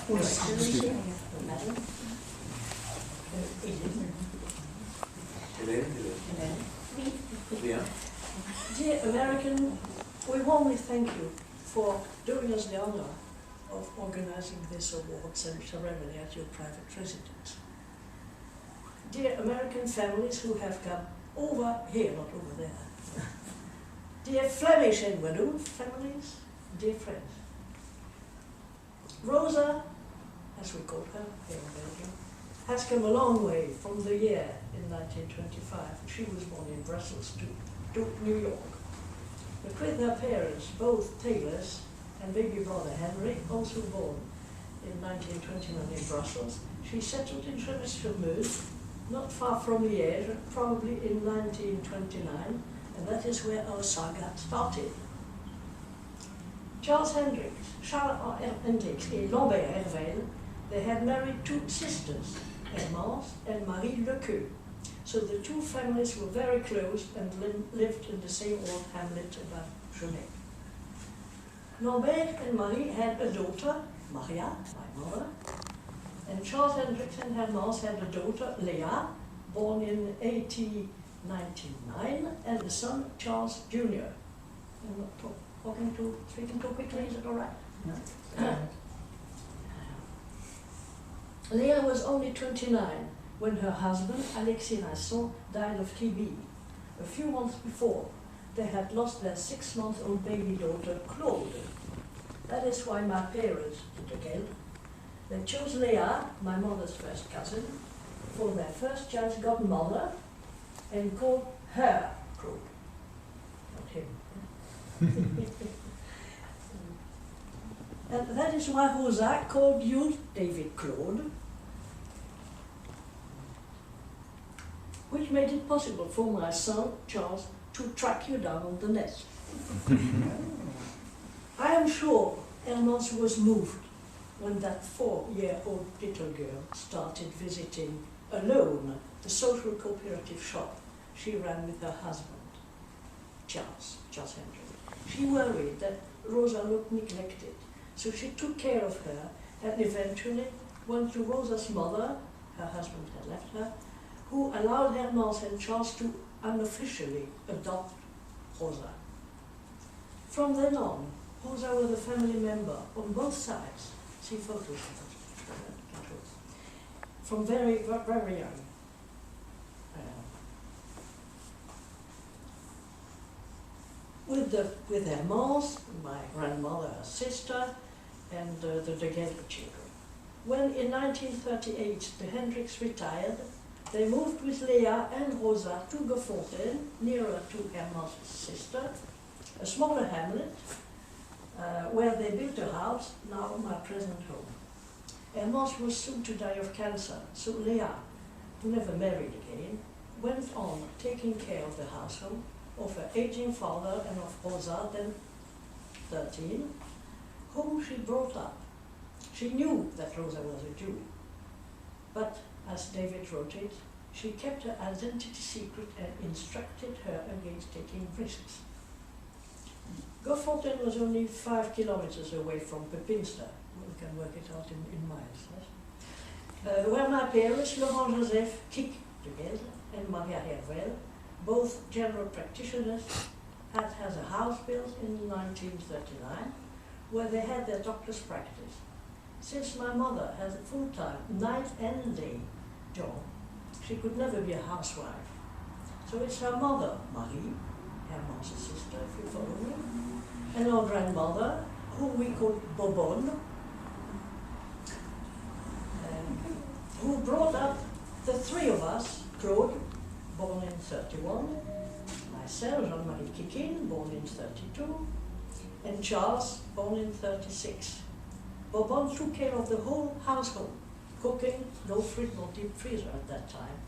Madam. Yeah. Dear American, we warmly thank you for doing us the honor of organizing this awards and ceremony at your private residence. Dear American families who have come over here, not over there. Dear Flemish and Walloon families, dear friends. Rosa, as we call her here in Belgium, has come a long way from the year in 1925. She was born in Brussels to New York. But with her parents, both tailors, and baby brother Henry, also born in 1929 in Brussels, she settled in Geneviève, not far from Liège, probably in 1929, and that is where our saga started. Charles Hendricks, Charles Hendricks and Lambert Hervel, they had married two sisters, Hermance and Marie Lequeux. So the two families were very close and lived in the same old hamlet about Genève. Lambert and Marie had a daughter, Maria, my mother, and Charles Hendricks and Hermance had a daughter, Leah, born in 1899, and a son, Charles Jr. I'm not speaking too quickly, is it all right? No. Leah was only 29 when her husband, Alexis Vincent, died of TB. A few months before, they had lost their 6-month-old baby daughter, Claude. That is why my parents did again. They chose Leah, my mother's first cousin, for their first child's godmother and called her Claude, not him. And that is why Rosa called you David Claude, which made it possible for my son, Charles, to track you down on the net. I am sure Hermance was moved when that 4-year-old little girl started visiting alone the social cooperative shop she ran with her husband, Charles Hendry. She worried that Rosa looked neglected, so she took care of her and eventually went to Rosa's mother, her husband had left her, who allowed Hermance and Charles to unofficially adopt Rosa. From then on, Rosa was a family member on both sides. See photos of her. From very, very young. With Hermance, my grandmother, her sister, and the Deguetre children. When in 1938 the Hendricks retired, they moved with Leah and Rosa to Gofontaine, nearer to Hermance's sister, a smaller hamlet, where they built a house, now my present home. Hermance was soon to die of cancer, so Leah, who never married again, went on taking care of the household, of her aging father and of Rosa, then 13, whom she brought up. She knew that Rosa was a Jew, but as David wrote it, she kept her identity secret and instructed her against taking risks. Gofontaine was only 5 kilometers away from Pepinster. We can work it out in miles. Yes? Where my parents, Laurent Joseph Kik together, and Maria Hervel, both general practitioners, had a house built in 1939 where they had their doctor's practice. Since my mother has a full-time night and day job, she could never be a housewife. So it's her mother, Marie, Hermance's sister, if you follow me, and our grandmother, whom we called Bobonne, who brought up the three of us, Claude, born in 31, myself, Jean-Marie Kikin, born in 32, and Charles, born in 36. Bobonne took care of the whole household, cooking, no fridge, no deep freezer at that time,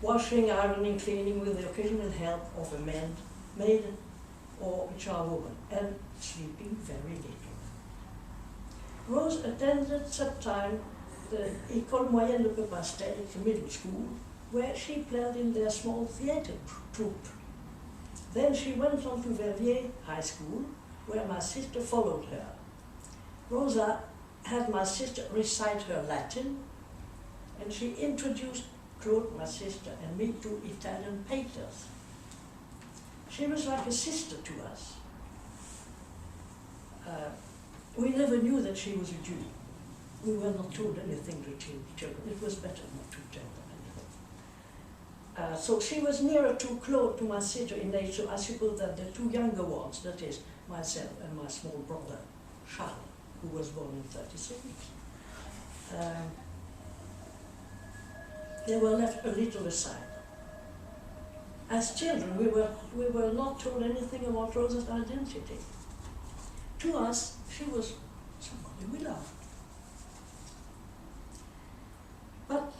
washing, ironing, cleaning with the occasional help of a maid or a charwoman, and sleeping very little. Rose attended sometime the École Moyenne de Pastel, the middle school, where she played in their small theatre troupe. Then she went on to Verviers High School, where my sister followed her. Rosa had my sister recite her Latin, and she introduced Claude, my sister, and me to Italian painters. She was like a sister to us. We never knew that she was a Jew. We were not told anything to children. It was better not to tell them anything. So she was nearer to Claude, to my sister in age, so I suppose that the two younger ones, that is myself and my small brother, Charles, who was born in 36, they were left a little aside. As children, we were not told anything about Rosa's identity. To us, she was somebody we loved. But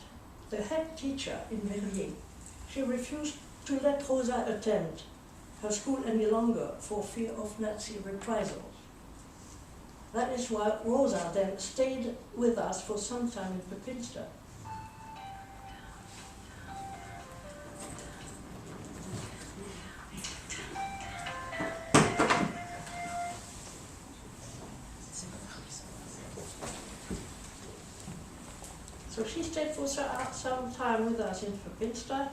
the head teacher in Verrier, she refused to let Rosa attend her school any longer for fear of Nazi reprisals. That is why Rosa then stayed with us for some time in Pepinster. So she stayed for some time with us in Pepinster,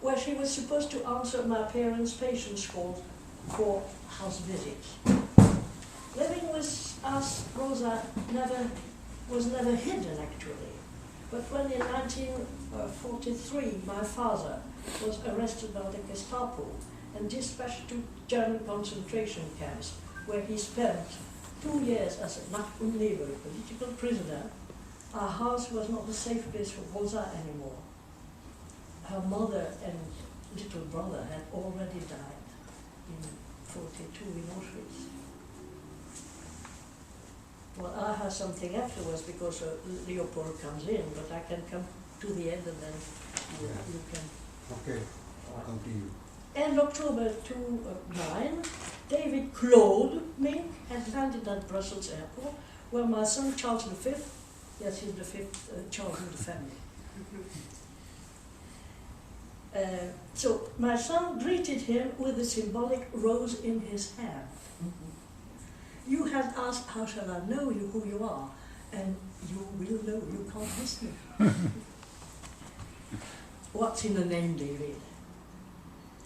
where she was supposed to answer my parents' patients' calls for house visits. Living with us, Rosa was never hidden, actually. But when in 1943 my father was arrested by the Gestapo and dispatched to German concentration camps, where he spent 2 years as a Nachtleben political prisoner, our house was not a safe place for Rosa anymore. Her mother and little brother had already died in 42 in Auschwitz. Well, I have something afterwards because Leopold comes in, but I can come to the end and then you can. Okay, I'll continue. And October 2009, David Claude Mink had landed at Brussels airport, where my son Charles V, yes, he's the fifth child in the family. So my son greeted him with a symbolic rose in his hand. You had asked, how shall I know you who you are? And you will know, you can't miss me. What's in the name, David?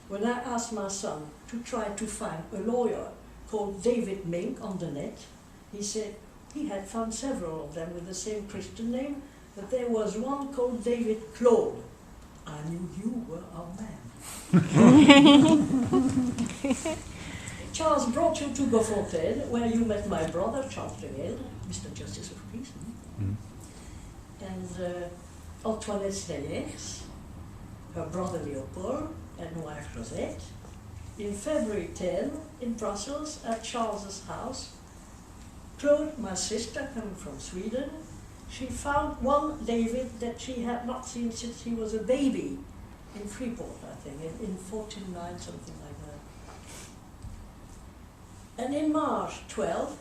When I asked my son to try to find a lawyer called David Mink on the net, he said he had found several of them with the same Christian name, but there was one called David Claude. I knew you were our man. Charles brought you to Beaufontaine, where you met my brother, Charles Revel, Mr. Justice of Peace, and Antoinette Steyers, her brother Leopold, and wife Rosette. In February 10, in Brussels, at Charles's house, Claude, my sister, coming from Sweden, she found one David that she had not seen since he was a baby in Freeport, I think, in 49, something like that. And in March 12,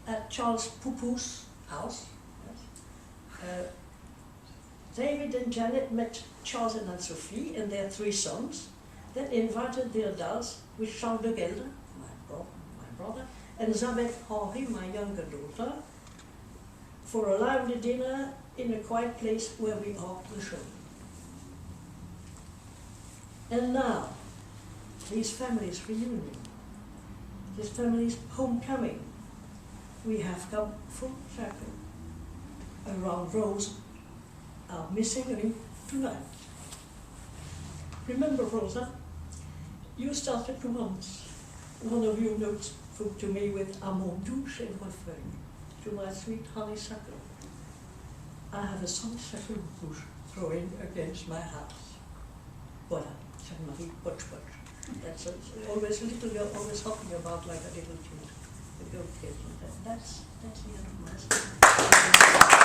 at Charles Poupou's house, yes, David and Janet met Charles and Anne-Sophie and their 3 sons, then invited the adults with Charles de Gelde, my brother, and Zabeth Henri, my younger daughter, for a lively dinner in a quiet place where we are the show. And now, these families' reunion, this family's homecoming, we have come full circle around Rose, our missing link tonight. Remember, Rosa, you started to once. One of your notes to me with à mon doux chèvrefeuille, to my sweet honeysuckle. I have a honeysuckle bush growing against my house. Voilà, Jeanne-Marie Poch-Poch. That's always a little girl, always hopping about like a little kid, a girl kid. That's the end of my story.